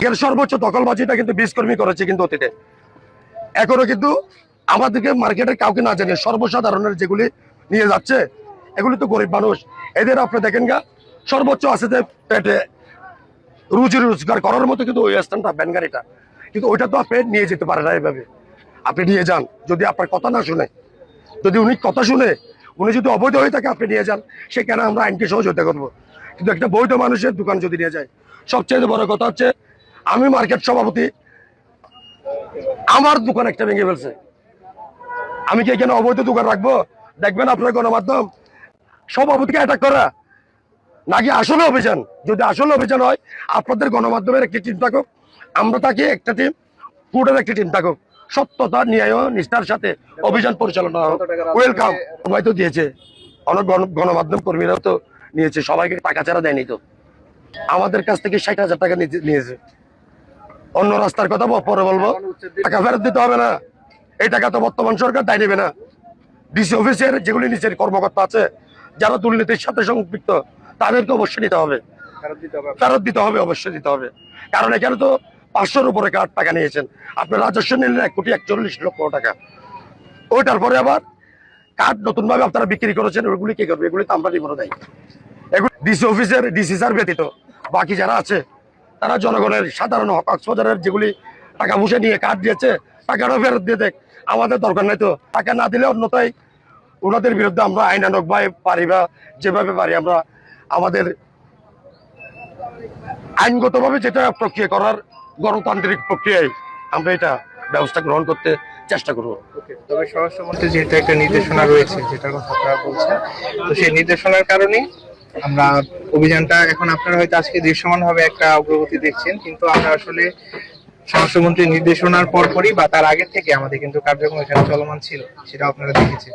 এর সর্বোচ্চ দখলবাজিটা কিন্তু বীজকর্মী করেছে কিন্তু অতীতে। এখনো কিন্তু আমাদেরকে মার্কেটের কাউকে না জানিয়ে সর্বসাধারণের যেগুলি নিয়ে যাচ্ছে, এগুলি তো গরিব মানুষ। এদের আপনি দেখেন গা, সর্বোচ্চ আছে যে পেটে রুজি রোজগার করার মতো কিন্তু ওই স্থানটা ভ্যান গাড়িটা, কিন্তু ওইটা তো আপনি নিয়ে যেতে পারে না। এভাবে আপনি নিয়ে যান, যদি আপনার কথা না শুনে, যদি উনি কথা শুনে, উনি যদি অবৈধ হয়ে থাকে আপনি নিয়ে যান, সেখানে আমরা আইনকে সহযোগিতা করবো। কিন্তু একটা বৈধ মানুষের দোকান যদি নিয়ে যায়, সবচেয়ে বড় কথা হচ্ছে আমি মার্কেট সভাপতি, আমার দোকান একটা ভেঙে ফেলছে, আমি কি এখানে অবৈধ দোকান রাখবো? দেখবেন আপনার গণমাধ্যম সভাপতিকে অ্যাটাক করা নাকি আসলে অভিযান? যদি আসলে অভিযান হয়, আপনাদের গণমাধ্যমের একটি টিম থাকুক, আমরা থাকি একটা টিম, কোর্টের একটি টিম থাকুক, সত্যতা ন্যায় নিষ্ঠার সাথে অভিযান পরিচালনা হোক। ওয়েলকাম। সবাই তো দিয়েছে, অনেক গণমাধ্যম কর্মীরাও তো নিয়েছে, সবাইকে টাকা ছাড়া দেয়নি তো। আমাদের কাছ থেকে 60,000 টাকা নিয়েছে। অন্য রাস্তার কথা পরে বলবো, টাকা ফেরত দিতে হবে না, এই টাকা তো বর্তমান সরকার দায় নেবে না। ডিসি অফিসের যেগুলি নিচের কর্মকর্তা আছে, যারা দুর্নীতির সাথে সম্পৃক্ত, তাদেরকে অবশ্যই নিতে হবে, ফেরত দিতে হবে, অবশ্যই দিতে হবে। কারণ এখানে তো 500-র উপরে কার্ড টাকা নিয়েছেন, আপনার রাজস্ব নিলেন 1,41,00,000 টাকা। ওইটার পরে আবার কার্ড নতুন ভাবে আপনারা বিক্রি করেছেন, ওইগুলি কি করবে? এগুলি তো আমরা নিবো না। এগুলি ডিসি অফিসের ডিসি স্যার ব্যতীত বাকি যারা আছে, তারা জনগণের সাধারণ কক্সবাজারের যেগুলি টাকা পয়সা নিয়ে কার্ড দিয়েছে, টাকাটা ফেরত দিয়ে দেখ, আমাদের দরকার নাই তো। টাকা না দিলে অন্যথায় ওনাদের বিরুদ্ধে আমরা আইনানুগ পারি বা যেভাবে পারি আমরা আমাদের আইনগতভাবে যেটা প্রক্রিয়া করার গণতান্ত্রিক প্রক্রিয়ায় আমরা এটা ব্যবস্থা গ্রহণ করতে চেষ্টা করবো। তবে স্বরাষ্ট্রমন্ত্রী যেহেতু একটা নির্দেশনা রয়েছে, যেটার কথা আপনারা বলছেন, তো সেই নির্দেশনার কারণে আমরা অভিযানটা, এখন আপনারা হয়তো আজকে দৃশ্যমানভাবে একটা অগ্রগতি দেখছেন, কিন্তু আমরা আসলে স্বরাষ্ট্রমন্ত্রীর নির্দেশনার পরপরই বা তার আগে থেকে আমাদের কিন্তু কার্যক্রম এখানে চলমান ছিল, সেটা আপনারা দেখেছেন।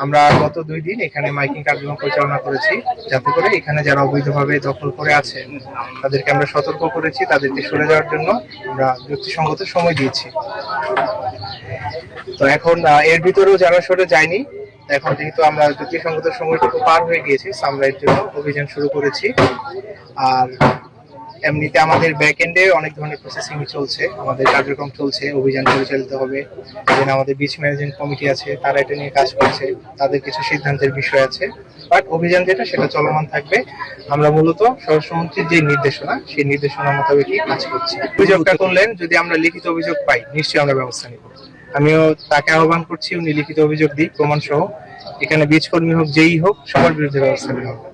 আমরা গত 2 দিন এখানে মাইকিং কার্যক্রম পরিচালনা করেছি, যাতে করে এখানে যারা অবৈধভাবে দখল করে আছে তাদেরকে আমরা সতর্ক করেছি, তাদেরকে সরে যাওয়ার জন্য আমরা যুক্তিসঙ্গত সময় দিয়েছি। তো এখন এর ভিতরেও যারা সরে যায়নি, এখন যেহেতু আমরা যুক্তিসঙ্গত সময়টুকু পার হয়ে গিয়েছি, আমরা এর জন্য অভিযান শুরু করেছি। আর এমনিতে আমাদের ব্যাক এন্ডে অনেক ধরনের প্রসেসিং চলছে, আমাদের কার্যক্রম চলছে, অভিযান পরিচালিত হবে। যেন আমাদের বিচ ম্যানেজমেন্ট কমিটি আছে, তারা এটা নিয়ে কাজ করছে, তাদের কিছু সিদ্ধান্তের বিষয় আছে, বাট অভিযান যেটা সেটা চলমান থাকবে। আমরা মূলত স্বরাষ্ট্রমন্ত্রীর যে নির্দেশনা, সেই নির্দেশনা মোতাবেকই কাজ করছি। অভিযোগটা করলেন, যদি আমরা লিখিত অভিযোগ পাই নিশ্চয়ই আমরা ব্যবস্থা নিব। আমিও তাকে আহ্বান করছি উনি লিখিত অভিযোগ দিই প্রমাণ সহ, এখানে বীজ কর্মী হোক যেই হোক সবার বিরুদ্ধে ব্যবস্থা নেওয়া হবে।